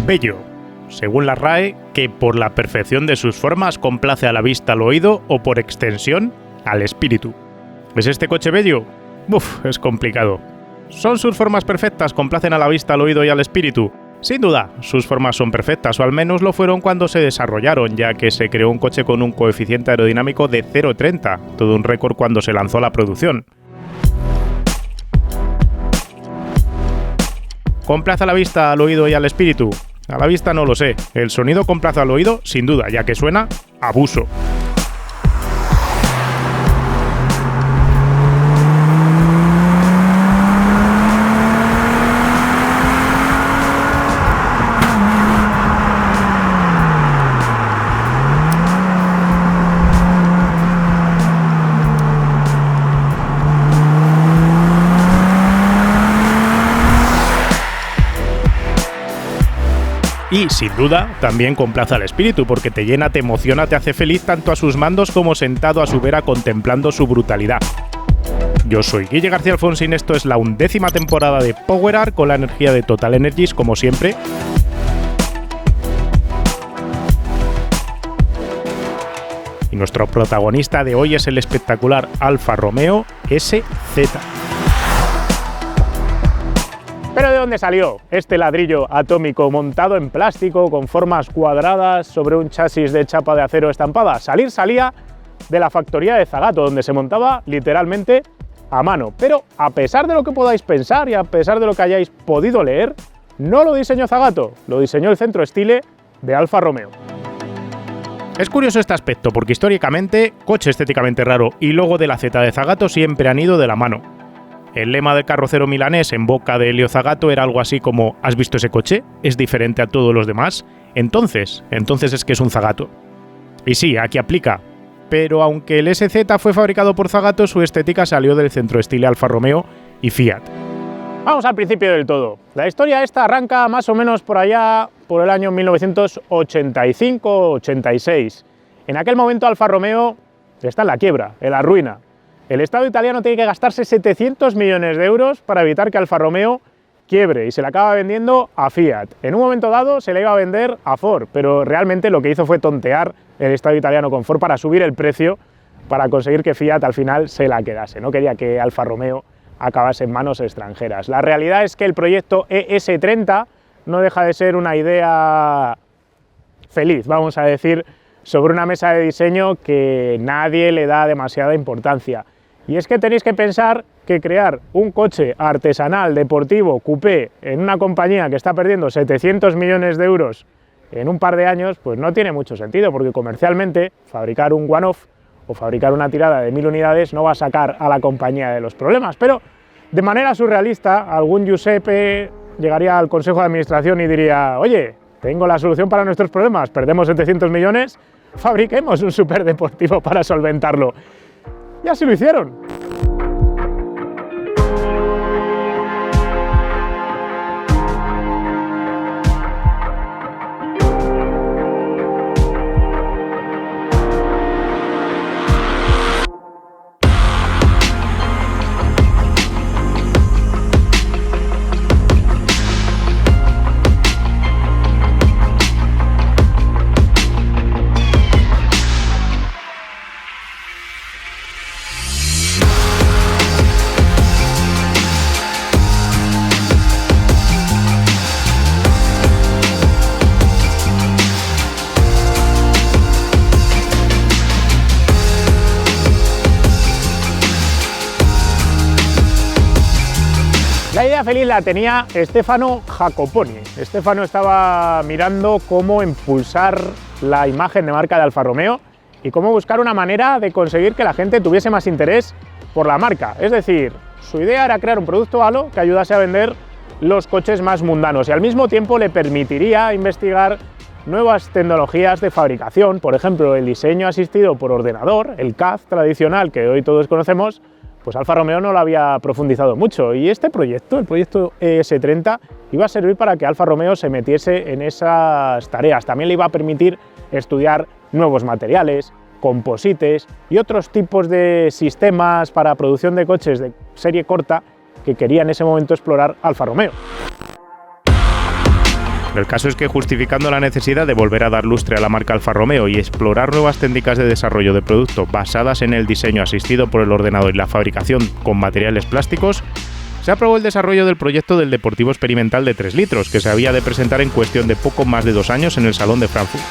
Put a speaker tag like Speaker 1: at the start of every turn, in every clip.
Speaker 1: bello. Según la RAE, que por la perfección de sus formas complace a la vista, al oído o por extensión, al espíritu. ¿Es este coche bello? Es complicado. ¿Son sus formas perfectas, complacen a la vista, al oído y al espíritu? Sin duda, sus formas son perfectas, o al menos lo fueron cuando se desarrollaron, ya que se creó un coche con un coeficiente aerodinámico de 0,30, todo un récord cuando se lanzó a la producción. ¿Complace a la vista, al oído y al espíritu? A la vista no lo sé. El sonido complace al oído, sin duda, ya que suena abuso. Y, sin duda, también complace al espíritu, porque te llena, te emociona, te hace feliz tanto a sus mandos como sentado a su vera contemplando su brutalidad. Yo soy Guille García Alfonsín, esto es la 11ª temporada de Power Art con la energía de Total Energies, como siempre. Y nuestro protagonista de hoy es el espectacular Alfa Romeo SZ. ¿Pero de dónde salió este ladrillo atómico montado en plástico con formas cuadradas sobre un chasis de chapa de acero estampada? Salía de la factoría de Zagato, donde se montaba literalmente a mano. Pero a pesar de lo que podáis pensar y a pesar de lo que hayáis podido leer, no lo diseñó Zagato, lo diseñó el centro Stile de Alfa Romeo. Es curioso este aspecto porque históricamente, coche estéticamente raro y logo de la Z de Zagato siempre han ido de la mano. El lema del carrocero milanés en boca de Elio Zagato era algo así como ¿has visto ese coche? ¿Es diferente a todos los demás? Entonces es que es un Zagato. Y sí, aquí aplica. Pero aunque el SZ fue fabricado por Zagato, su estética salió del centro Stile Alfa Romeo y Fiat. Vamos al principio del todo. La historia esta arranca más o menos por allá, por el año 1985-86. En aquel momento Alfa Romeo está en la quiebra, en la ruina. El Estado italiano tiene que gastarse 700 millones de euros para evitar que Alfa Romeo quiebre y se la acaba vendiendo a Fiat. En un momento dado se la iba a vender a Ford, pero realmente lo que hizo fue tontear el Estado italiano con Ford para subir el precio para conseguir que Fiat al final se la quedase. No quería que Alfa Romeo acabase en manos extranjeras. La realidad es que el proyecto ES30 no deja de ser una idea feliz, vamos a decir, sobre una mesa de diseño que nadie le da demasiada importancia. Y es que tenéis que pensar que crear un coche artesanal, deportivo, coupé, en una compañía que está perdiendo 700 millones de euros en un par de años, pues no tiene mucho sentido, porque comercialmente fabricar un one-off o fabricar una tirada de 1000 unidades no va a sacar a la compañía de los problemas. Pero de manera surrealista, algún Giuseppe llegaría al consejo de administración y diría: oye, tengo la solución para nuestros problemas, perdemos 700 millones, fabriquemos un superdeportivo para solventarlo. Y así lo hicieron. La idea feliz la tenía Stefano Jacoponi. Stefano estaba mirando cómo impulsar la imagen de marca de Alfa Romeo y cómo buscar una manera de conseguir que la gente tuviese más interés por la marca. Es decir, su idea era crear un producto halo que ayudase a vender los coches más mundanos y al mismo tiempo le permitiría investigar nuevas tecnologías de fabricación, por ejemplo, el diseño asistido por ordenador, el CAD tradicional que hoy todos conocemos. Pues Alfa Romeo no lo había profundizado mucho y este proyecto, el proyecto ES30, iba a servir para que Alfa Romeo se metiese en esas tareas. También le iba a permitir estudiar nuevos materiales, composites y otros tipos de sistemas para producción de coches de serie corta que quería en ese momento explorar Alfa Romeo.
Speaker 2: El caso es que, justificando la necesidad de volver a dar lustre a la marca Alfa Romeo y explorar nuevas técnicas de desarrollo de producto basadas en el diseño asistido por el ordenador y la fabricación con materiales plásticos, se aprobó el desarrollo del proyecto del Deportivo Experimental de 3 litros, que se había de presentar en cuestión de poco más de 2 años en el Salón de Frankfurt.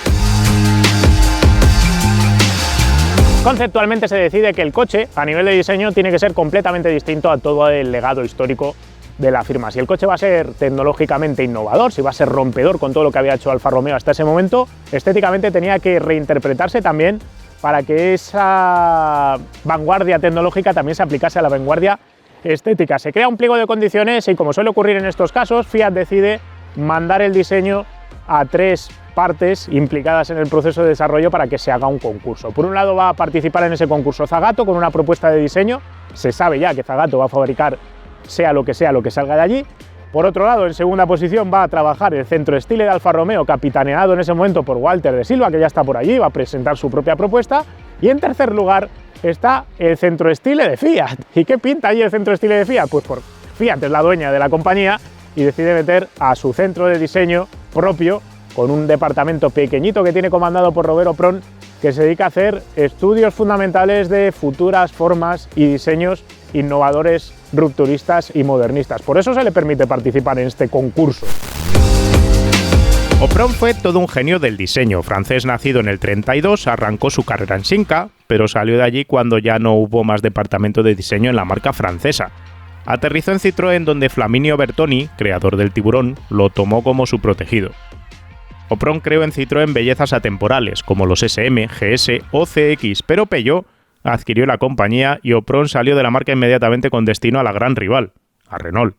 Speaker 1: Conceptualmente se decide que el coche, a nivel de diseño, tiene que ser completamente distinto a todo el legado histórico de la firma. Si el coche va a ser tecnológicamente innovador, si va a ser rompedor con todo lo que había hecho Alfa Romeo hasta ese momento, estéticamente tenía que reinterpretarse también para que esa vanguardia tecnológica también se aplicase a la vanguardia estética. Se crea un pliego de condiciones y, como suele ocurrir en estos casos, Fiat decide mandar el diseño a 3 partes implicadas en el proceso de desarrollo para que se haga un concurso. Por un lado va a participar en ese concurso Zagato con una propuesta de diseño, se sabe ya que Zagato va a fabricar sea lo que salga de allí. Por otro lado, en segunda posición va a trabajar el Centro Stile de Alfa Romeo, capitaneado en ese momento por Walter de Silva, que ya está por allí, va a presentar su propia propuesta. Y en tercer lugar está el Centro Stile de Fiat. ¿Y qué pinta allí el Centro Stile de Fiat? Pues por Fiat es la dueña de la compañía y decide meter a su centro de diseño propio, con un departamento pequeñito que tiene comandado por Robert Opron, que se dedica a hacer estudios fundamentales de futuras formas y diseños innovadores, rupturistas y modernistas. Por eso se le permite participar en este concurso.
Speaker 2: Opron fue todo un genio del diseño. Francés nacido en el 32, arrancó su carrera en Simca, pero salió de allí cuando ya no hubo más departamento de diseño en la marca francesa. Aterrizó en Citroën, donde Flaminio Bertoni, creador del Tiburón, lo tomó como su protegido. Opron creó en Citroën bellezas atemporales, como los SM, GS o CX, pero Peugeot adquirió la compañía y Opron salió de la marca inmediatamente con destino a la gran rival, a Renault.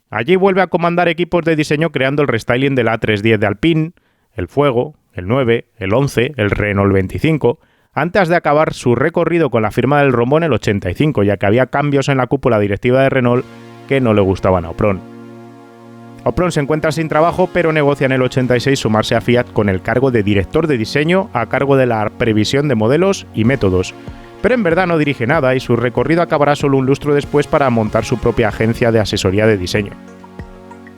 Speaker 2: Allí vuelve a comandar equipos de diseño creando el restyling del A310 de Alpine, el Fuego, el 9, el 11, el Renault 25, antes de acabar su recorrido con la firma del rombo en el 85, ya que había cambios en la cúpula directiva de Renault que no le gustaban a Opron. Opron se encuentra sin trabajo, pero negocia en el 86 sumarse a Fiat con el cargo de director de diseño a cargo de la previsión de modelos y métodos. Pero en verdad no dirige nada y su recorrido acabará solo un lustro después para montar su propia agencia de asesoría de diseño.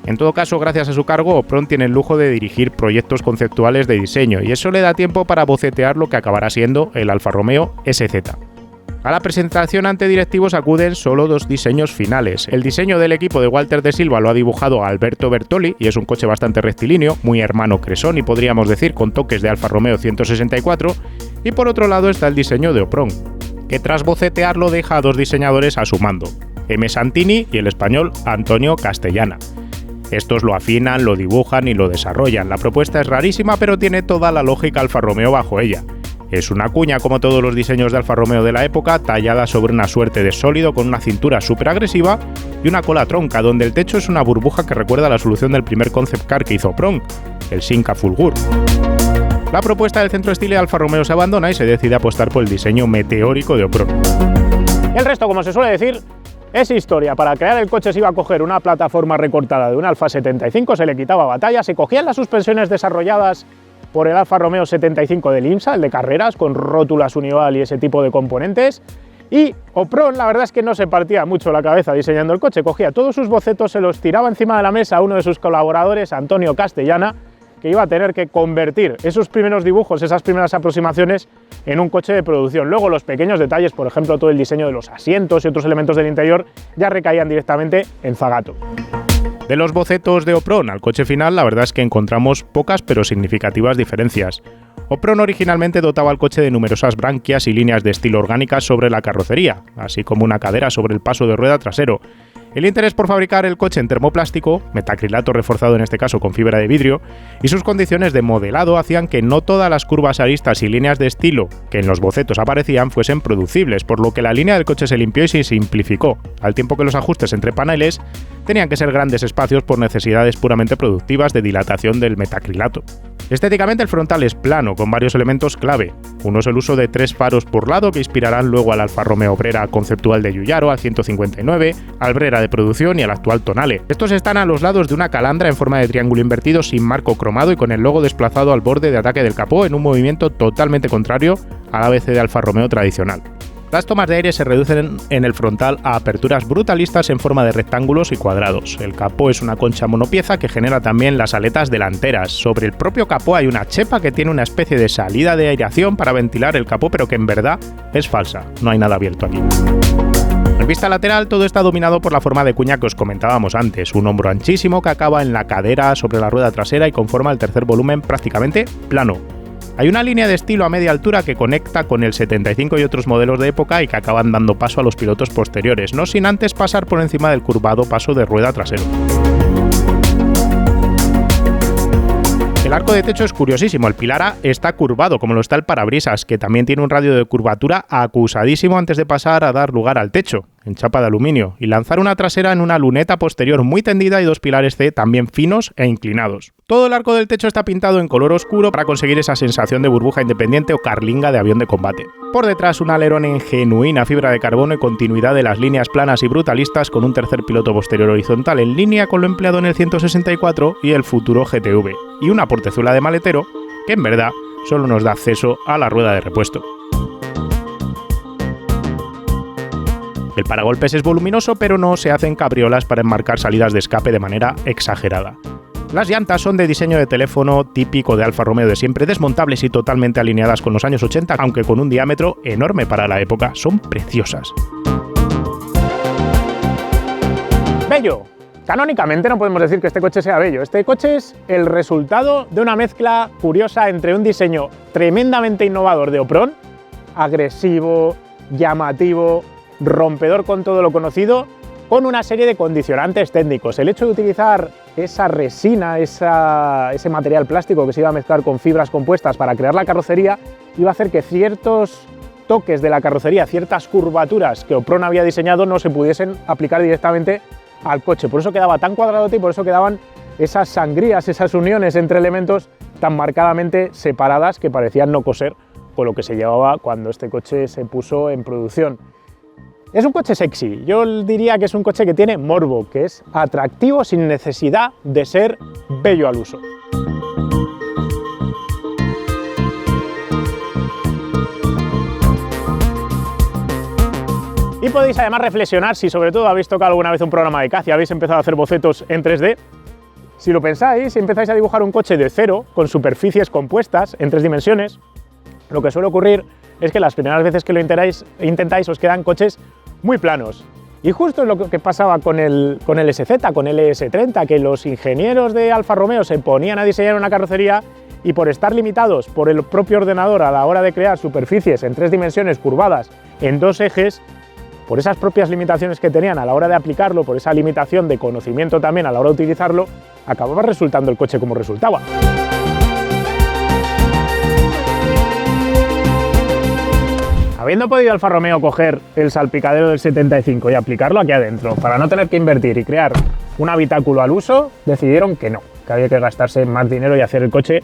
Speaker 2: En todo caso, gracias a su cargo, Opron tiene el lujo de dirigir proyectos conceptuales de diseño y eso le da tiempo para bocetear lo que acabará siendo el Alfa Romeo SZ. A la presentación ante directivos acuden solo 2 diseños finales. El diseño del equipo de Walter de Silva lo ha dibujado Alberto Bertoli y es un coche bastante rectilíneo, muy hermano Cresoni, podríamos decir, con toques de Alfa Romeo 164. Y por otro lado está el diseño de Opron, que tras bocetearlo deja a 2 diseñadores a su mando, M. Santini y el español Antonio Castellana. Estos lo afinan, lo dibujan y lo desarrollan. La propuesta es rarísima, pero tiene toda la lógica Alfa Romeo bajo ella. Es una cuña, como todos los diseños de Alfa Romeo de la época, tallada sobre una suerte de sólido con una cintura súper agresiva y una cola tronca, donde el techo es una burbuja que recuerda a la solución del primer concept car que hizo Opron, el Simca Fulgur. La propuesta del Centro Stile de Alfa Romeo se abandona y se decide apostar por el diseño meteórico de Opron.
Speaker 1: El resto, como se suele decir, es historia. Para crear el coche se iba a coger una plataforma recortada de un Alfa 75, se le quitaba batalla, se cogían las suspensiones desarrolladas por el Alfa Romeo 75 del IMSA, el de carreras, con rótulas Unival y ese tipo de componentes. Y Opron, la verdad es que no se partía mucho la cabeza diseñando el coche, cogía todos sus bocetos, se los tiraba encima de la mesa a uno de sus colaboradores, Antonio Castellana, que iba a tener que convertir esos primeros dibujos, esas primeras aproximaciones, en un coche de producción. Luego los pequeños detalles, por ejemplo, todo el diseño de los asientos y otros elementos del interior, ya recaían directamente en Zagato.
Speaker 2: De los bocetos de Opron al coche final, la verdad es que encontramos pocas pero significativas diferencias. Opron originalmente dotaba al coche de numerosas branquias y líneas de estilo orgánicas sobre la carrocería, así como una cadera sobre el paso de rueda trasero. El interés por fabricar el coche en termoplástico, metacrilato reforzado en este caso con fibra de vidrio, y sus condiciones de modelado hacían que no todas las curvas aristas y líneas de estilo que en los bocetos aparecían fuesen producibles, por lo que la línea del coche se limpió y se simplificó, al tiempo que los ajustes entre paneles tenían que ser grandes espacios por necesidades puramente productivas de dilatación del metacrilato. Estéticamente el frontal es plano, con varios elementos clave. Uno es el uso de 3 faros por lado que inspirarán luego al Alfa Romeo Brera conceptual de Giugiaro, al 159, al Brera de producción y al actual Tonale. Estos están a los lados de una calandra en forma de triángulo invertido sin marco cromado y con el logo desplazado al borde de ataque del capó en un movimiento totalmente contrario al ABC de Alfa Romeo tradicional. Las tomas de aire se reducen en el frontal a aperturas brutalistas en forma de rectángulos y cuadrados. El capó es una concha monopieza que genera también las aletas delanteras. Sobre el propio capó hay una chepa que tiene una especie de salida de aireación para ventilar el capó, pero que en verdad es falsa. No hay nada abierto aquí. En vista lateral, todo está dominado por la forma de cuña que os comentábamos antes, un hombro anchísimo que acaba en la cadera sobre la rueda trasera y conforma el tercer volumen prácticamente plano. Hay una línea de estilo a media altura que conecta con el 75 y otros modelos de época y que acaban dando paso a los pilotos posteriores, no sin antes pasar por encima del curvado paso de rueda trasero. El arco de techo es curiosísimo, el pilar A está curvado, como lo está el parabrisas, que también tiene un radio de curvatura acusadísimo antes de pasar a dar lugar al techo, en chapa de aluminio, y lanzar una trasera en una luneta posterior muy tendida y dos pilares C también finos e inclinados. Todo el arco del techo está pintado en color oscuro para conseguir esa sensación de burbuja independiente o carlinga de avión de combate. Por detrás, un alerón en genuina fibra de carbono y continuidad de las líneas planas y brutalistas con un tercer piloto posterior horizontal en línea con lo empleado en el 164 y el futuro GTV, y una portezuela de maletero que en verdad solo nos da acceso a la rueda de repuesto. El paragolpes es voluminoso, pero no se hacen cabriolas para enmarcar salidas de escape de manera exagerada. Las llantas son de diseño de teléfono típico de Alfa Romeo de siempre, desmontables y totalmente alineadas con los años 80, aunque con un diámetro enorme para la época. Son preciosas.
Speaker 1: Bello. Canónicamente no podemos decir que este coche sea bello. Este coche es el resultado de una mezcla curiosa entre un diseño tremendamente innovador de Opron, agresivo, llamativo, rompedor con todo lo conocido, con una serie de condicionantes técnicos. El hecho de utilizar esa resina, ese material plástico que se iba a mezclar con fibras compuestas para crear la carrocería, iba a hacer que ciertos toques de la carrocería, ciertas curvaturas que Opron había diseñado no se pudiesen aplicar directamente al coche. Por eso quedaba tan cuadradote y por eso quedaban esas sangrías, esas uniones entre elementos tan marcadamente separadas que parecían no coser con lo que se llevaba cuando este coche se puso en producción. Es un coche sexy, yo diría que es un coche que tiene morbo, que es atractivo sin necesidad de ser bello al uso. Y podéis además reflexionar si sobre todo habéis tocado alguna vez un programa de caza y habéis empezado a hacer bocetos en 3D. Si lo pensáis, si empezáis a dibujar un coche de cero, con superficies compuestas en 3 dimensiones, lo que suele ocurrir es que las primeras veces que lo intentáis os quedan coches muy planos. Y justo es lo que pasaba con el SZ, con el ES30, que los ingenieros de Alfa Romeo se ponían a diseñar una carrocería y por estar limitados por el propio ordenador a la hora de crear superficies en 3 dimensiones curvadas en 2 ejes, por esas propias limitaciones que tenían a la hora de aplicarlo, por esa limitación de conocimiento también a la hora de utilizarlo, acababa resultando el coche como resultaba. Habiendo podido Alfa Romeo coger el salpicadero del 75 y aplicarlo aquí adentro, para no tener que invertir y crear un habitáculo al uso, decidieron que no, que había que gastarse más dinero y hacer el coche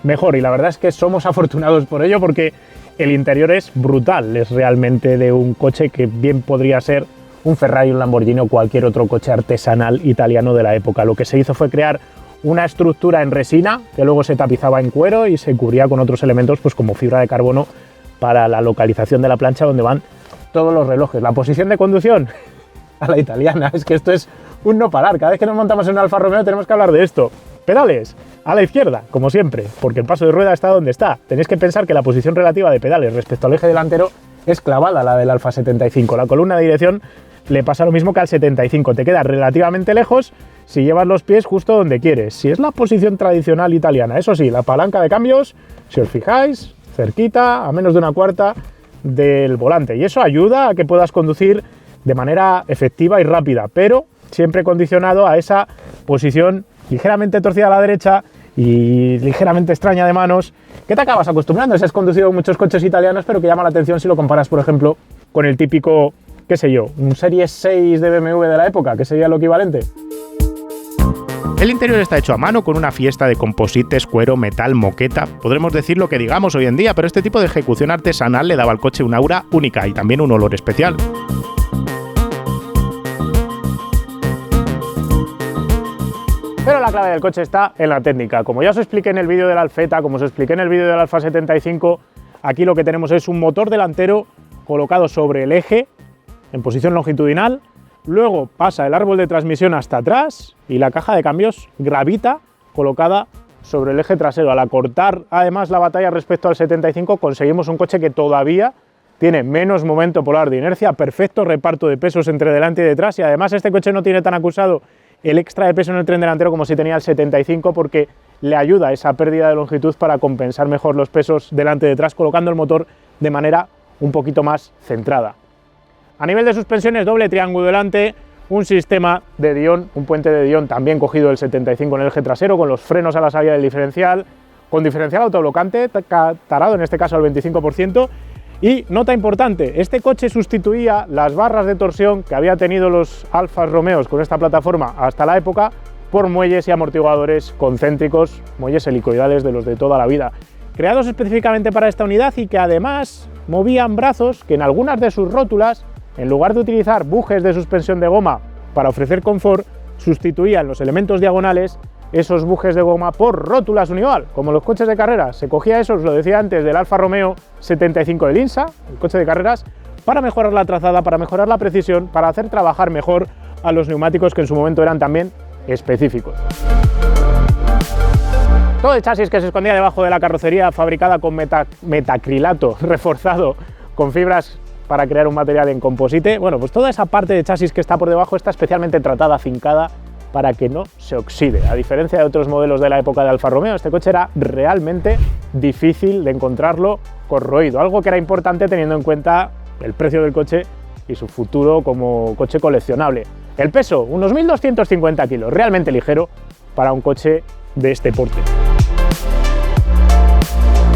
Speaker 1: mejor. Y la verdad es que somos afortunados por ello, porque el interior es brutal, es realmente de un coche que bien podría ser un Ferrari, un Lamborghini o cualquier otro coche artesanal italiano de la época. Lo que se hizo fue crear una estructura en resina que luego se tapizaba en cuero y se cubría con otros elementos pues como fibra de carbono para la localización de la plancha donde van todos los relojes. La posición de conducción a la italiana, es que esto es un no parar. Cada vez que nos montamos en un Alfa Romeo tenemos que hablar de esto. Pedales a la izquierda, como siempre, porque el paso de rueda está donde está. Tenéis que pensar que la posición relativa de pedales respecto al eje delantero es clavada a la del Alfa 75. La columna de dirección le pasa lo mismo que al 75. Te queda relativamente lejos si llevas los pies justo donde quieres. Si es la posición tradicional italiana, eso sí, la palanca de cambios, si os fijáis, cerquita, a menos de 1/4 del volante. Y eso ayuda a que puedas conducir de manera efectiva y rápida, pero siempre condicionado a esa posición ligeramente torcida a la derecha y ligeramente extraña de manos, que te acabas acostumbrando. Si has conducido muchos coches italianos, pero que llama la atención si lo comparas, por ejemplo, con el típico, qué sé yo, un Serie 6 de BMW de la época, que sería lo equivalente.
Speaker 2: El interior está hecho a mano con una fiesta de composites, cuero, metal, moqueta. Podremos decir lo que digamos hoy en día, pero este tipo de ejecución artesanal le daba al coche un aura única y también un olor especial.
Speaker 1: Pero la clave del coche está en la técnica. Como ya os expliqué en el vídeo del Alfetta, como os expliqué en el vídeo del Alfa 75, aquí lo que tenemos es un motor delantero colocado sobre el eje en posición longitudinal, luego pasa el árbol de transmisión hasta atrás y la caja de cambios gravita colocada sobre el eje trasero. Al acortar además la batalla respecto al 75 conseguimos un coche que todavía tiene menos momento polar de inercia, perfecto reparto de pesos entre delante y detrás, y además este coche no tiene tan acusado el extra de peso en el tren delantero como si tenía el 75, porque le ayuda esa pérdida de longitud para compensar mejor los pesos delante y detrás, colocando el motor de manera un poquito más centrada. A nivel de suspensiones, doble triángulo delante, un sistema de Dion, un puente de Dion también cogido del 75 en el eje trasero, con los frenos a la salida del diferencial, con diferencial autoblocante, tarado en este caso al 25%, y nota importante, este coche sustituía las barras de torsión que había tenido los Alfa Romeos con esta plataforma hasta la época por muelles y amortiguadores concéntricos, muelles helicoidales de los de toda la vida, creados específicamente para esta unidad y que además movían brazos que en algunas de sus rótulas, en lugar de utilizar bujes de suspensión de goma para ofrecer confort, sustituían los elementos diagonales esos bujes de goma por rótulas unival, como los coches de carreras. Se cogía eso, os lo decía antes, del Alfa Romeo 75 del INSA, el coche de carreras, para mejorar la trazada, para mejorar la precisión, para hacer trabajar mejor a los neumáticos que en su momento eran también específicos. Todo el chasis que se escondía debajo de la carrocería, fabricada con metacrilato reforzado con fibras para crear un material en composite. Bueno, pues toda esa parte de chasis que está por debajo está especialmente tratada, afincada, para que no se oxide. A diferencia de otros modelos de la época de Alfa Romeo, este coche era realmente difícil de encontrarlo corroído, algo que era importante teniendo en cuenta el precio del coche y su futuro como coche coleccionable. El peso, unos 1.250 kilos, realmente ligero para un coche de este porte.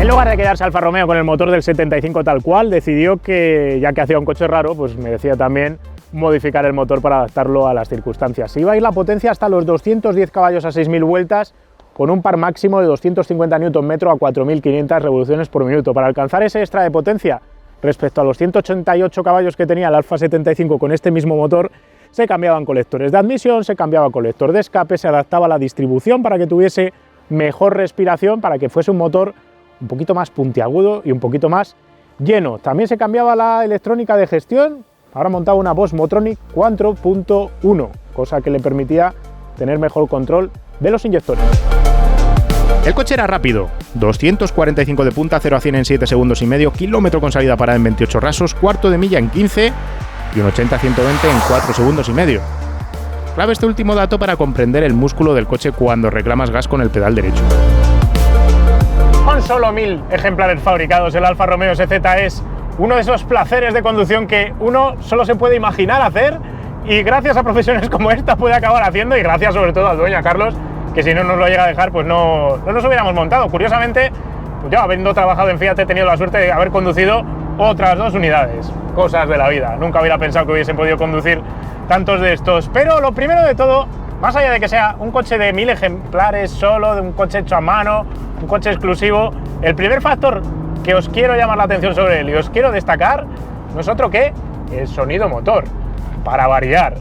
Speaker 1: En lugar de quedarse Alfa Romeo con el motor del 75 tal cual, decidió que, ya que hacía un coche raro, pues merecía también modificar el motor para adaptarlo a las circunstancias. Iba a ir la potencia hasta los 210 caballos a 6.000 vueltas, con un par máximo de 250 Nm a 4.500 revoluciones por minuto. Para alcanzar ese extra de potencia respecto a los 188 caballos que tenía el Alfa 75 con este mismo motor, se cambiaban colectores de admisión, se cambiaba colector de escape, se adaptaba la distribución para que tuviese mejor respiración, para que fuese un motor un poquito más puntiagudo y un poquito más lleno. También se cambiaba la electrónica de gestión. Ahora montaba una Bosch Motronic 4.1, cosa que le permitía tener mejor control de los inyectores.
Speaker 2: El coche era rápido, 245 de punta, 0 a 100 en 7 segundos y medio, kilómetro con salida parada en 28 rasos, cuarto de milla en 15 y un 80 a 120 en 4 segundos y medio. Clave este último dato para comprender el músculo del coche cuando reclamas gas con el pedal derecho.
Speaker 1: Con solo 1.000 ejemplares fabricados, el Alfa Romeo SZ es uno de esos placeres de conducción que uno solo se puede imaginar hacer, y gracias a profesiones como esta puede acabar haciendo, y gracias sobre todo al dueño, a Carlos, que si no nos lo llega a dejar pues no nos hubiéramos montado. Curiosamente, pues yo, habiendo trabajado en Fiat, he tenido la suerte de haber conducido otras 2 unidades, cosas de la vida. Nunca hubiera pensado que hubiesen podido conducir tantos de estos, pero lo primero de todo, más allá de que sea un coche de 1.000 ejemplares solo, de un coche hecho a mano, un coche exclusivo, el primer factor que os quiero llamar la atención sobre él y os quiero destacar no es otro que el sonido motor, para variar.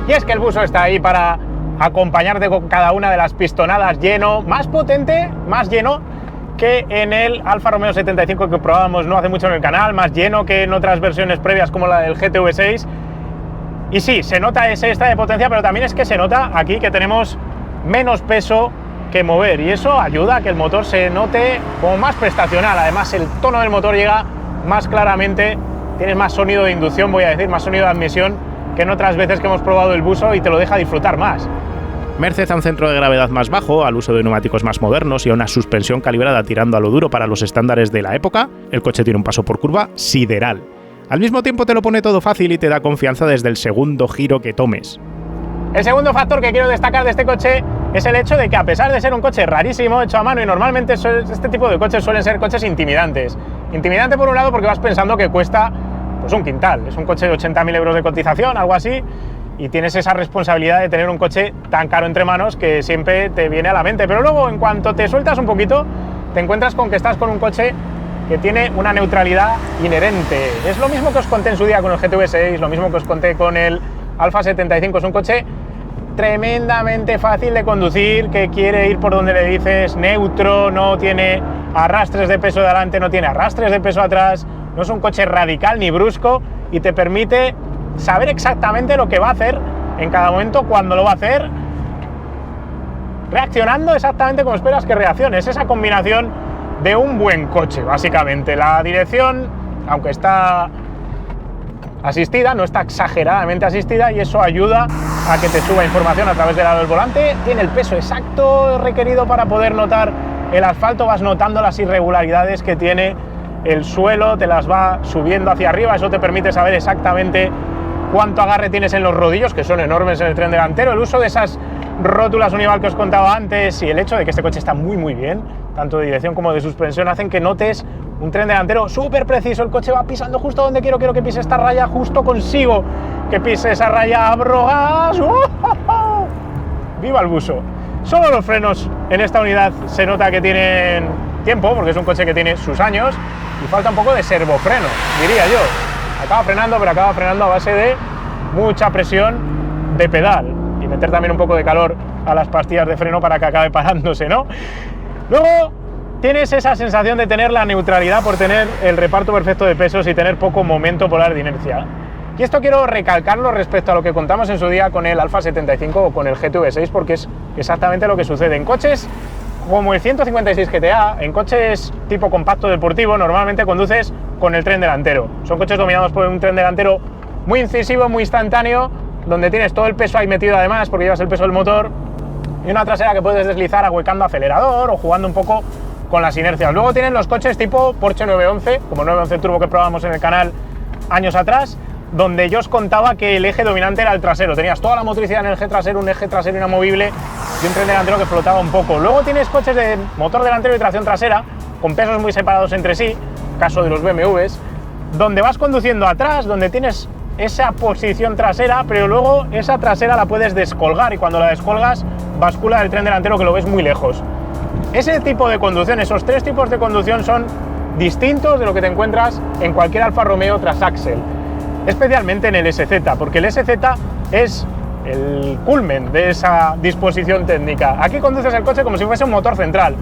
Speaker 1: Y es que el buso está ahí para acompañarte con cada una de las pistonadas, lleno, más potente, más lleno, que en el Alfa Romeo 75 que probábamos no hace mucho en el canal, más lleno que en otras versiones previas como la del GTV6. Y sí, se nota ese extra de potencia, pero también es que se nota aquí que tenemos menos peso que mover, y eso ayuda a que el motor se note como más prestacional. Además, el tono del motor llega más claramente, tienes más sonido de inducción, voy a decir, más sonido de admisión que en otras veces que hemos probado el Buso, y te lo deja disfrutar más.
Speaker 2: Merced a un centro de gravedad más bajo, al uso de neumáticos más modernos y a una suspensión calibrada tirando a lo duro para los estándares de la época, el coche tiene un paso por curva sideral. Al mismo tiempo te lo pone todo fácil y te da confianza desde el segundo giro que tomes.
Speaker 1: El segundo factor que quiero destacar de este coche es el hecho de que, a pesar de ser un coche rarísimo, hecho a mano, y normalmente este tipo de coches suelen ser coches intimidantes. Intimidante por un lado porque vas pensando que cuesta pues un quintal, es un coche de 80.000 euros de cotización, algo así, y tienes esa responsabilidad de tener un coche tan caro entre manos que siempre te viene a la mente. Pero luego, en cuanto te sueltas un poquito, te encuentras con que estás con un coche que tiene una neutralidad inherente. Es lo mismo que os conté en su día con el GTV6, lo mismo que os conté con el Alfa 75, es un coche tremendamente fácil de conducir, que quiere ir por donde le dices, neutro, no tiene arrastres de peso de adelante, no tiene arrastres de peso atrás, no es un coche radical ni brusco, y te permite saber exactamente lo que va a hacer en cada momento, cuando lo va a hacer, reaccionando exactamente como esperas que reaccione. Es esa combinación de un buen coche, básicamente. La dirección, aunque está asistida, no está exageradamente asistida, y eso ayuda a que te suba información a través del lado del volante. Tiene el peso exacto requerido para poder notar el asfalto, vas notando las irregularidades que tiene el suelo, te las va subiendo hacia arriba, eso te permite saber exactamente cuánto agarre tienes en los rodillos, que son enormes en el tren delantero. El uso de esas rótulas unival que os contaba antes, y el hecho de que este coche está muy bien, tanto de dirección como de suspensión, hacen que notes un tren delantero súper preciso. El coche va pisando justo donde quiero que pise esta raya, justo consigo que pise esa raya, abro gas. ¡Viva el Buso! Solo los frenos en esta unidad se nota que tienen tiempo, porque es un coche que tiene sus años, y falta un poco de servofreno, diría yo. Acaba frenando, pero acaba frenando a base de mucha presión de pedal, y meter también un poco de calor a las pastillas de freno para que acabe parándose, ¿no? Luego tienes esa sensación de tener la neutralidad por tener el reparto perfecto de pesos y tener poco momento polar de inercia. Y esto quiero recalcarlo respecto a lo que contamos en su día con el Alfa 75 o con el GTV6, porque es exactamente lo que sucede en coches como el 156 GT-A. En coches tipo compacto deportivo normalmente conduces con el tren delantero. Son coches dominados por un tren delantero muy incisivo, muy instantáneo, donde tienes todo el peso ahí metido, además porque llevas el peso del motor, y una trasera que puedes deslizar ahuecando acelerador o jugando un poco con las inercias. Luego tienen los coches tipo Porsche 911, como 911 Turbo que probamos en el canal años atrás, donde yo os contaba que el eje dominante era el trasero. Tenías toda la motricidad en el eje trasero, un eje trasero inamovible y un tren delantero que flotaba un poco. Luego tienes coches de motor delantero y tracción trasera, con pesos muy separados entre sí, caso de los BMWs, donde vas conduciendo atrás, donde tienes esa posición trasera, pero luego esa trasera la puedes descolgar, y cuando la descolgas bascula el tren delantero, que lo ves muy lejos. Ese tipo de conducción, esos tres tipos de conducción, son distintos de lo que te encuentras en cualquier Alfa Romeo Transaxle, especialmente en el SZ, porque el SZ es el culmen de esa disposición técnica. Aquí conduces el coche como si fuese un motor central,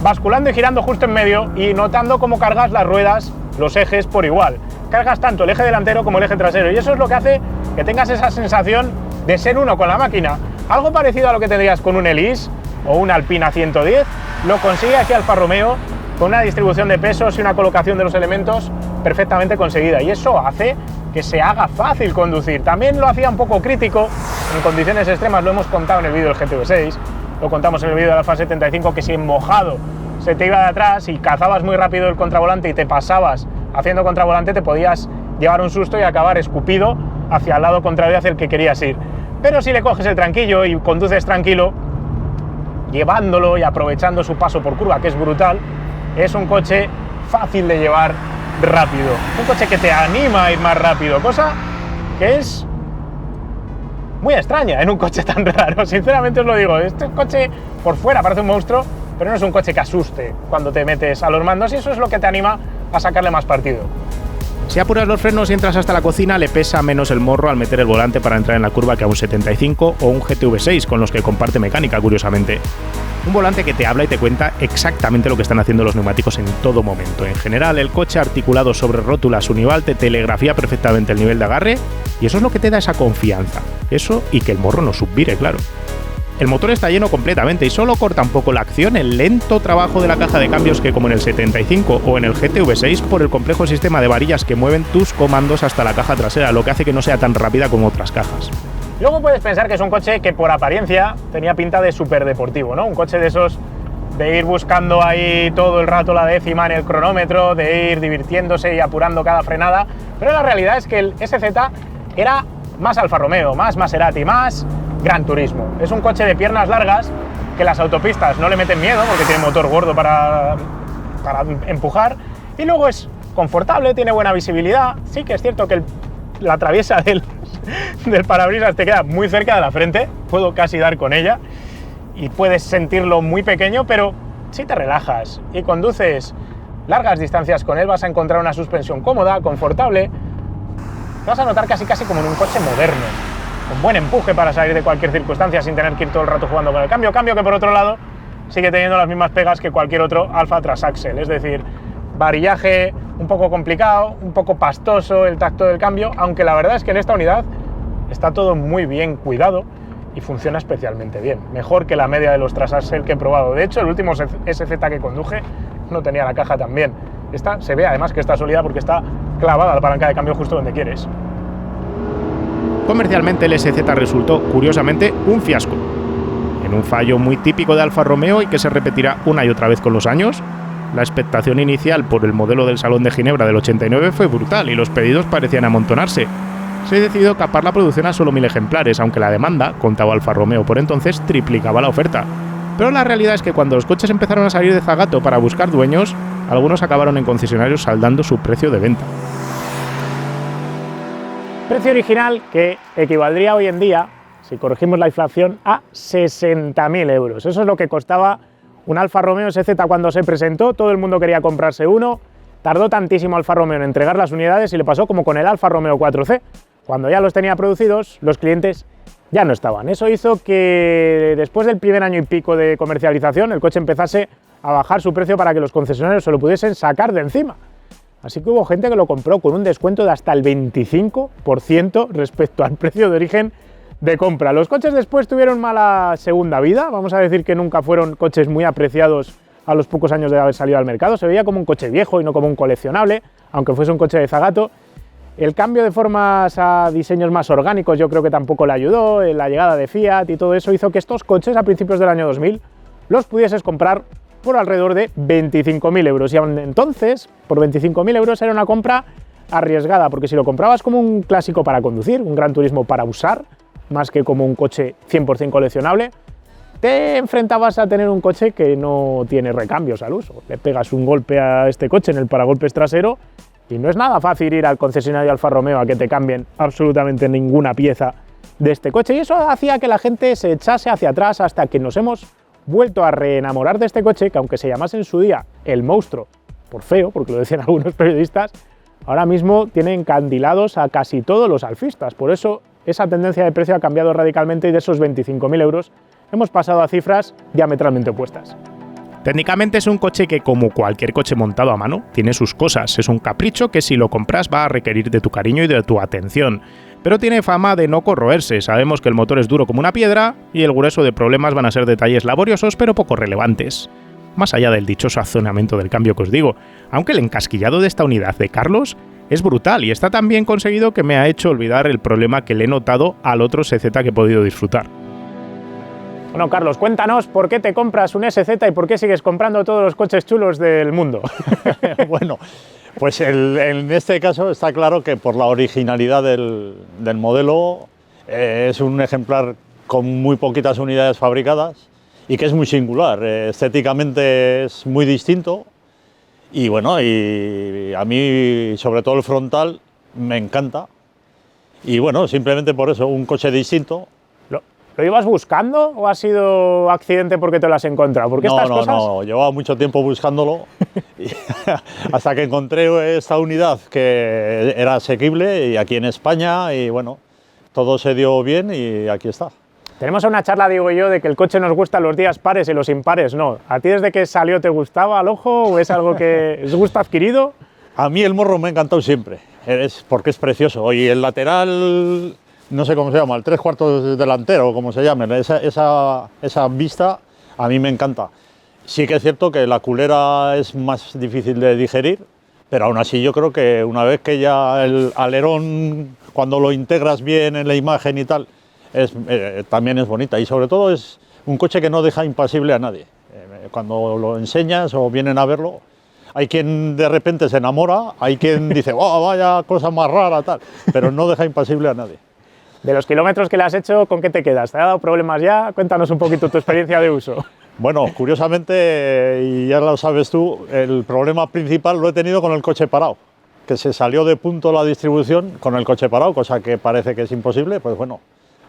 Speaker 1: basculando y girando justo en medio y notando cómo cargas las ruedas, los ejes por igual. Cargas tanto el eje delantero como el eje trasero, y eso es lo que hace que tengas esa sensación de ser uno con la máquina. Algo parecido a lo que tendrías con un Elise o un Alpina 110, lo consigue aquí Alfa Romeo con una distribución de pesos y una colocación de los elementos perfectamente conseguida, y eso hace que se haga fácil conducir. También lo hacía un poco crítico en condiciones extremas, lo hemos contado en el vídeo del GTV6, lo contamos en el vídeo del Alfa 75, que si en mojado se te iba de atrás y cazabas muy rápido el contravolante y te pasabas haciendo contravolante, te podías llevar un susto y acabar escupido hacia el lado contrario hacia el que querías ir. Pero si le coges el tranquillo y conduces tranquilo, llevándolo y aprovechando su paso por curva, que es brutal, es un coche fácil de llevar rápido, un coche que te anima a ir más rápido, cosa que es muy extraña en un coche tan raro, sinceramente os lo digo. Este coche por fuera parece un monstruo, pero no es un coche que asuste cuando te metes a los mandos, y eso es lo que te anima a sacarle más partido.
Speaker 2: Si apuras los frenos y entras hasta la cocina, le pesa menos el morro al meter el volante para entrar en la curva que a un 75 o un GTV6, con los que comparte mecánica, curiosamente. Un volante que te habla y te cuenta exactamente lo que están haciendo los neumáticos en todo momento. En general, el coche articulado sobre rótulas Unival te telegrafía perfectamente el nivel de agarre y eso es lo que te da esa confianza. Eso y que el morro no subvire, claro. El motor está lleno completamente y solo corta un poco la acción el lento trabajo de la caja de cambios que, como en el 75 o en el GTV6, por el complejo sistema de varillas que mueven tus comandos hasta la caja trasera, lo que hace que no sea tan rápida como otras cajas.
Speaker 1: Luego puedes pensar que es un coche que por apariencia tenía pinta de superdeportivo, ¿no? Un coche de esos de ir buscando ahí todo el rato la décima en el cronómetro, de ir divirtiéndose y apurando cada frenada, pero la realidad es que el SZ era más Alfa Romeo, más Maserati, más Gran Turismo. Es un coche de piernas largas que las autopistas no le meten miedo porque tiene motor gordo para empujar, y luego es confortable, tiene buena visibilidad. Sí que es cierto que la traviesa del parabrisas te queda muy cerca de la frente, puedo casi dar con ella y puedes sentirlo muy pequeño, pero si te relajas y conduces largas distancias con él vas a encontrar una suspensión cómoda, confortable, vas a notar casi como en un coche moderno, con buen empuje para salir de cualquier circunstancia sin tener que ir todo el rato jugando con el cambio que por otro lado sigue teniendo las mismas pegas que cualquier otro Alfa Transaxle, es decir, varillaje un poco complicado, un poco pastoso el tacto del cambio, aunque la verdad es que en esta unidad está todo muy bien cuidado y funciona especialmente bien, mejor que la media de los Transaxle que he probado. De hecho, el último SZ que conduje no tenía la caja tan bien. Esta se ve además que está sólida porque está clavada la palanca de cambio justo donde quieres.
Speaker 2: Comercialmente el SZ resultó, curiosamente, un fiasco. En un fallo muy típico de Alfa Romeo y que se repetirá una y otra vez con los años, la expectación inicial por el modelo del Salón de Ginebra del 89 fue brutal y los pedidos parecían amontonarse. Se decidió capar la producción a solo 1000 ejemplares, aunque la demanda, contaba Alfa Romeo por entonces, triplicaba la oferta. Pero la realidad es que cuando los coches empezaron a salir de Zagato para buscar dueños, algunos acabaron en concesionarios saldando su precio de venta.
Speaker 1: Precio original que equivaldría hoy en día, si corregimos la inflación, a 60.000 euros. Eso es lo que costaba un Alfa Romeo SZ cuando se presentó, todo el mundo quería comprarse uno, tardó tantísimo Alfa Romeo en entregar las unidades y le pasó como con el Alfa Romeo 4C. Cuando ya los tenía producidos, los clientes ya no estaban. Eso hizo que después del primer año y pico de comercialización, el coche empezase a bajar su precio para que los concesionarios se lo pudiesen sacar de encima. Así que hubo gente que lo compró con un descuento de hasta el 25% respecto al precio de origen de compra. Los coches después tuvieron mala segunda vida, vamos a decir que nunca fueron coches muy apreciados a los pocos años de haber salido al mercado. Se veía como un coche viejo y no como un coleccionable, aunque fuese un coche de Zagato. El cambio de formas a diseños más orgánicos yo creo que tampoco le ayudó, la llegada de Fiat y todo eso hizo que estos coches a principios del año 2000 los pudieses comprar por alrededor de 25.000 euros. Y aún entonces, por 25.000 euros era una compra arriesgada, porque si lo comprabas como un clásico para conducir, un Gran Turismo para usar, más que como un coche 100% coleccionable, te enfrentabas a tener un coche que no tiene recambios al uso. Le pegas un golpe a este coche en el paragolpes trasero y no es nada fácil ir al concesionario Alfa Romeo a que te cambien absolutamente ninguna pieza de este coche. Y eso hacía que la gente se echase hacia atrás hasta que nos hemos vuelto a reenamorar de este coche, que aunque se llamase en su día el monstruo, por feo, porque lo decían algunos periodistas, ahora mismo tiene encandilados a casi todos los alfistas. Por eso esa tendencia de precio ha cambiado radicalmente y de esos 25.000 euros hemos pasado a cifras diametralmente opuestas.
Speaker 2: Técnicamente es un coche que, como cualquier coche montado a mano, tiene sus cosas. Es un capricho que si lo compras va a requerir de tu cariño y de tu atención. Pero tiene fama de no corroerse. Sabemos que el motor es duro como una piedra y el grueso de problemas van a ser detalles laboriosos pero poco relevantes. Más allá del dichoso azonamiento del cambio que os digo, aunque el encasquillado de esta unidad de Carlos es brutal y está tan bien conseguido que me ha hecho olvidar el problema que le he notado al otro SZ que he podido disfrutar.
Speaker 1: Bueno, Carlos, cuéntanos por qué te compras un SZ y por qué sigues comprando todos los coches chulos del mundo.
Speaker 3: Bueno, pues en este caso está claro que por la originalidad del modelo es un ejemplar con muy poquitas unidades fabricadas y que es muy singular. Estéticamente es muy distinto y bueno, y a mí sobre todo el frontal me encanta. Y bueno, simplemente por eso, un coche distinto.
Speaker 1: ¿Lo ibas buscando o ha sido accidente porque te lo has encontrado? Porque estas cosas...
Speaker 3: No, llevaba mucho tiempo buscándolo hasta que encontré esta unidad que era asequible y aquí en España y bueno, todo se dio bien y aquí está.
Speaker 1: Tenemos una charla, digo yo, de que el coche nos gusta los días pares y los impares no. ¿A ti desde que salió te gustaba al ojo o es algo que es gusto adquirido?
Speaker 3: A mí el morro me ha encantado siempre, porque es precioso y el lateral... No sé cómo se llama, el 3/4 delantero, como se llame, esa vista a mí me encanta. Sí que es cierto que la culera es más difícil de digerir, pero aún así yo creo que una vez que ya el alerón, cuando lo integras bien en la imagen y tal, también es bonita. Y sobre todo es un coche que no deja impasible a nadie. Cuando lo enseñas o vienen a verlo, hay quien de repente se enamora, hay quien dice, oh, vaya cosa más rara, tal, pero no deja impasible a nadie.
Speaker 1: De los kilómetros que le has hecho, ¿con qué te quedas? ¿Te ha dado problemas ya? Cuéntanos un poquito tu experiencia de uso.
Speaker 3: Bueno, curiosamente, y ya lo sabes tú, el problema principal lo he tenido con el coche parado, que se salió de punto la distribución con el coche parado, cosa que parece que es imposible, pues bueno,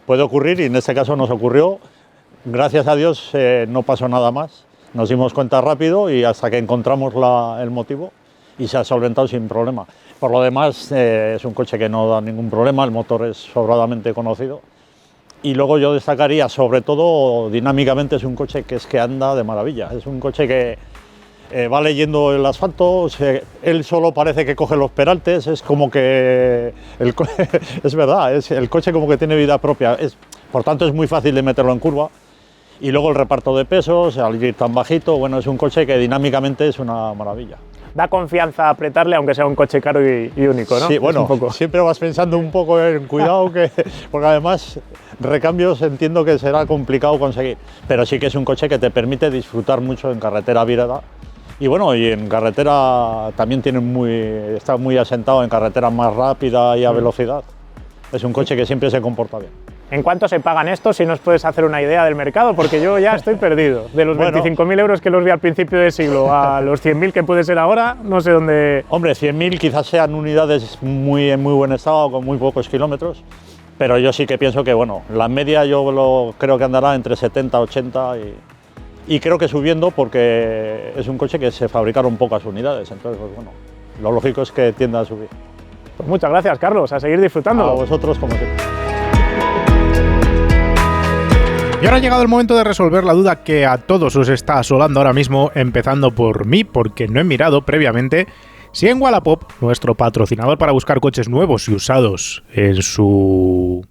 Speaker 3: puede ocurrir y en este caso nos ocurrió. Gracias a Dios no pasó nada más, nos dimos cuenta rápido y hasta que encontramos el motivo y se ha solventado sin problema. Por lo demás, es un coche que no da ningún problema, el motor es sobradamente conocido. Y luego yo destacaría, sobre todo, dinámicamente es un coche que anda de maravilla. Es un coche que va leyendo el asfalto, él solo parece que coge los peraltes, es como que... es verdad, el coche como que tiene vida propia. Por tanto, es muy fácil de meterlo en curva. Y luego el reparto de pesos, al ir tan bajito, bueno, es un coche que dinámicamente es una maravilla.
Speaker 1: Da confianza apretarle, aunque sea un coche caro y único, ¿no?
Speaker 3: Sí, bueno, siempre vas pensando un poco en cuidado, porque además recambios entiendo que será complicado conseguir, pero sí que es un coche que te permite disfrutar mucho en carretera virada. Y bueno, y en carretera también está muy asentado en carretera más rápida y a velocidad. Es un coche que siempre se comporta bien.
Speaker 1: ¿En cuánto se pagan estos? Si nos puedes hacer una idea del mercado, porque yo ya estoy perdido. De los 25.000 euros que los vi al principio de siglo a los 100.000 que puede ser ahora, no sé dónde...
Speaker 3: Hombre, 100.000 quizás sean unidades en muy buen estado, con muy pocos kilómetros, pero yo sí que pienso que, bueno, la media yo creo que andará entre 70 y 80 y creo que subiendo porque es un coche que se fabricaron pocas unidades, entonces, pues bueno, lo lógico es que tienda a subir.
Speaker 1: Pues muchas gracias, Carlos, a seguir disfrutándolo.
Speaker 3: A vosotros, como siempre.
Speaker 2: Y ahora ha llegado el momento de resolver la duda que a todos os está asolando ahora mismo, empezando por mí, porque no he mirado previamente si en Wallapop, nuestro patrocinador para buscar coches nuevos y usados en su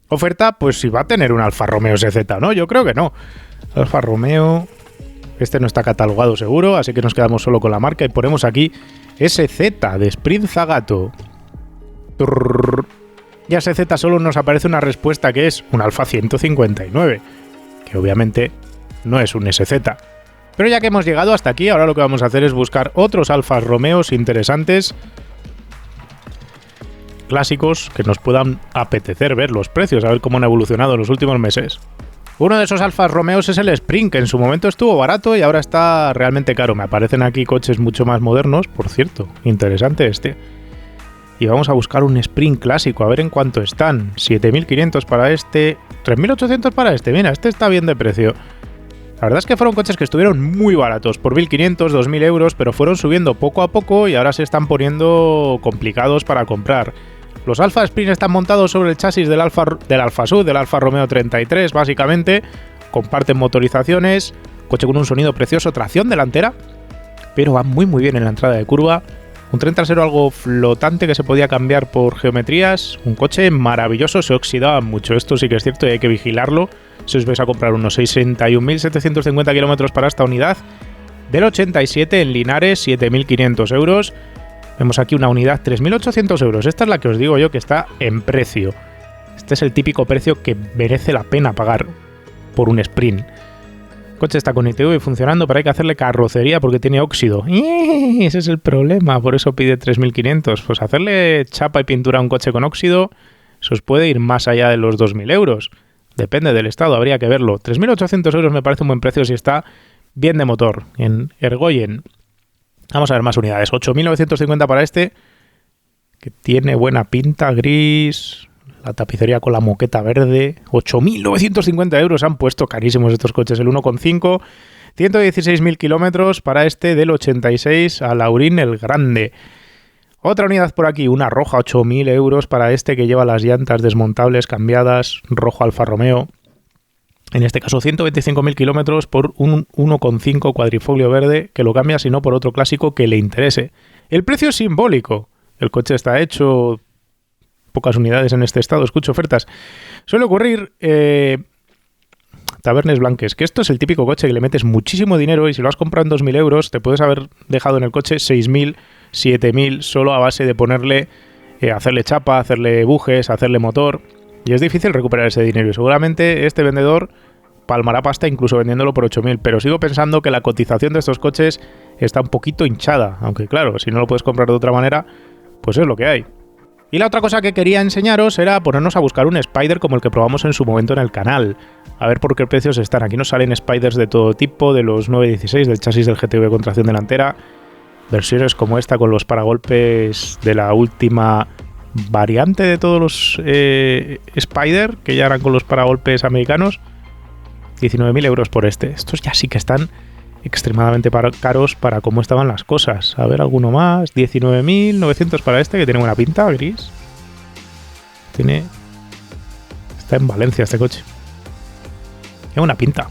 Speaker 2: oferta, pues si va a tener un Alfa Romeo SZ, ¿no? Yo creo que no. Alfa Romeo, este no está catalogado seguro, así que nos quedamos solo con la marca y ponemos aquí SZ de Sprint Zagato. Y a SZ solo nos aparece una respuesta que es un Alfa 159, que obviamente no es un SZ. Pero ya que hemos llegado hasta aquí, ahora lo que vamos a hacer es buscar otros Alfa Romeos interesantes, clásicos, que nos puedan apetecer ver los precios, a ver cómo han evolucionado en los últimos meses. Uno de esos Alfa Romeos es el Sprint, que en su momento estuvo barato y ahora está realmente caro. Me aparecen aquí coches mucho más modernos, por cierto, interesante este. Y vamos a buscar un Sprint clásico, a ver en cuánto están. 7.500 para este, 3.800 para este. Mira, este está bien de precio. La verdad es que fueron coches que estuvieron muy baratos, por 1.500, 2.000 euros, pero fueron subiendo poco a poco y ahora se están poniendo complicados para comprar. Los Alfa Sprint están montados sobre el chasis del Alfa Sud, del Alfa Romeo 33, básicamente. Comparten motorizaciones, coche con un sonido precioso, tracción delantera, pero va muy bien en la entrada de curva. Un tren trasero algo flotante que se podía cambiar por geometrías. Un coche maravilloso, se oxidaba mucho. Esto sí que es cierto y hay que vigilarlo. Si os vais a comprar unos 61.750 kilómetros para esta unidad. Del 87 en Linares, 7.500 euros. Vemos aquí una unidad, 3.800 euros. Esta es la que os digo yo que está en precio. Este es el típico precio que merece la pena pagar por un Sprint. El coche está con ITV funcionando, pero hay que hacerle carrocería porque tiene óxido. Ese es el problema, por eso pide 3.500. Pues hacerle chapa y pintura a un coche con óxido, eso os puede ir más allá de los 2.000 euros. Depende del estado, habría que verlo. 3.800 euros me parece un buen precio si está bien de motor. En Ergoyen. Vamos a ver más unidades. 8.950 para este, que tiene buena pinta, gris. La tapicería con la moqueta verde, 8.950 euros han puesto, carísimos estos coches, el 1,5, 116.000 kilómetros para este del 86 a Laurín el Grande. Otra unidad por aquí, una roja, 8.000 euros para este que lleva las llantas desmontables cambiadas, rojo Alfa Romeo. En este caso 125.000 kilómetros por un 1,5 cuadrifoglio verde que lo cambia si no por otro clásico que le interese. El precio es simbólico. El coche está hecho, pocas unidades en este estado, escucho ofertas. Suele ocurrir, Tabernes Blanques, que esto es el típico coche que le metes muchísimo dinero y si lo has comprado en 2.000 euros te puedes haber dejado en el coche 6.000, 7.000 solo a base de ponerle, hacerle chapa, hacerle bujes, hacerle motor. Y es difícil recuperar ese dinero. Y seguramente este vendedor palmará pasta incluso vendiéndolo por 8.000. Pero sigo pensando que la cotización de estos coches está un poquito hinchada. Aunque claro, si no lo puedes comprar de otra manera, pues es lo que hay. Y la otra cosa que quería enseñaros era ponernos a buscar un Spider como el que probamos en su momento en el canal. A ver por qué precios están. Aquí nos salen Spiders de todo tipo, de los 916, del chasis del GTV con tracción delantera. Versiones como esta con los paragolpes de la última variante de todos los Spider, que ya eran con los paragolpes americanos. 19.000 euros por este. Estos ya sí que están extremadamente caros para cómo estaban las cosas. A ver, alguno más. 19.900 para este, que tiene buena pinta, gris. Está en Valencia este coche. Tiene buena pinta.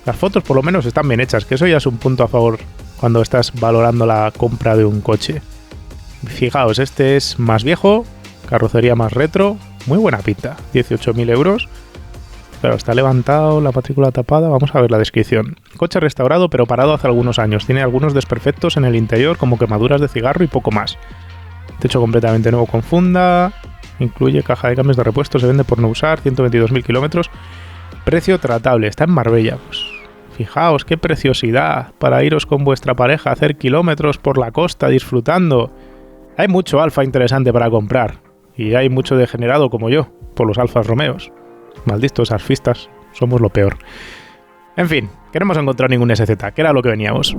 Speaker 2: Las fotos por lo menos están bien hechas, que eso ya es un punto a favor cuando estás valorando la compra de un coche. Fijaos, este es más viejo, carrocería más retro, muy buena pinta, 18.000 euros. Claro, está levantado, la matrícula tapada, vamos a ver la descripción. Coche restaurado pero parado hace algunos años, tiene algunos desperfectos en el interior como quemaduras de cigarro y poco más. Techo completamente nuevo con funda, incluye caja de cambios de repuesto, se vende por no usar, 122.000 kilómetros. Precio tratable, está en Marbella, pues fijaos qué preciosidad para iros con vuestra pareja a hacer kilómetros por la costa disfrutando. Hay mucho Alfa interesante para comprar y hay mucho degenerado como yo por los Alfas Romeos. Malditos alfistas, somos lo peor. En fin, que no hemos encontrado ningún SZ, que era lo que veníamos.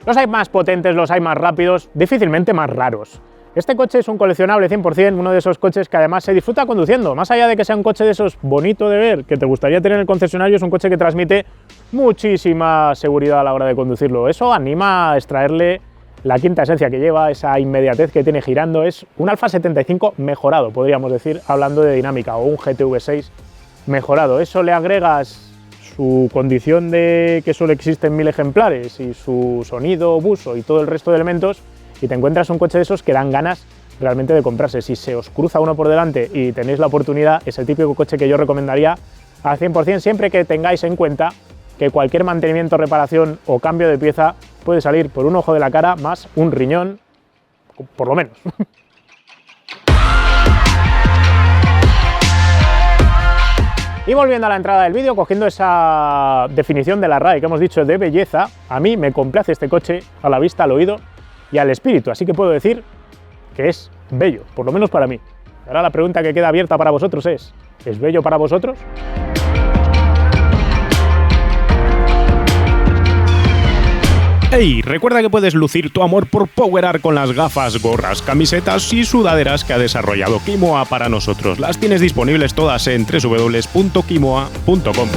Speaker 1: Los hay más potentes, los hay más rápidos, difícilmente más raros. Este coche es un coleccionable 100%, uno de esos coches que además se disfruta conduciendo. Más allá de que sea un coche de esos bonito de ver, que te gustaría tener en el concesionario, es un coche que transmite muchísima seguridad a la hora de conducirlo. Eso anima a extraerle la quinta esencia que lleva, esa inmediatez que tiene girando. Es un Alfa 75 mejorado, podríamos decir, hablando de dinámica, o un GTV6 mejorado. Eso le agregas su condición de que solo existen 1000 ejemplares y su sonido, buzo y todo el resto de elementos, y te encuentras un coche de esos que dan ganas realmente de comprarse. Si se os cruza uno por delante y tenéis la oportunidad, es el típico coche que yo recomendaría al 100%, siempre que tengáis en cuenta que cualquier mantenimiento, reparación o cambio de pieza puede salir por un ojo de la cara más un riñón, por lo menos. Y volviendo a la entrada del vídeo, cogiendo esa definición de la RAE que hemos dicho de belleza, a mí me complace este coche a la vista, al oído y al espíritu, así que puedo decir que es bello, por lo menos para mí. Ahora la pregunta que queda abierta para vosotros ¿es bello para vosotros?
Speaker 2: ¡Hey! Recuerda que puedes lucir tu amor por Powerar con las gafas, gorras, camisetas y sudaderas que ha desarrollado Kimoa para nosotros. Las tienes disponibles todas en www.kimoa.com.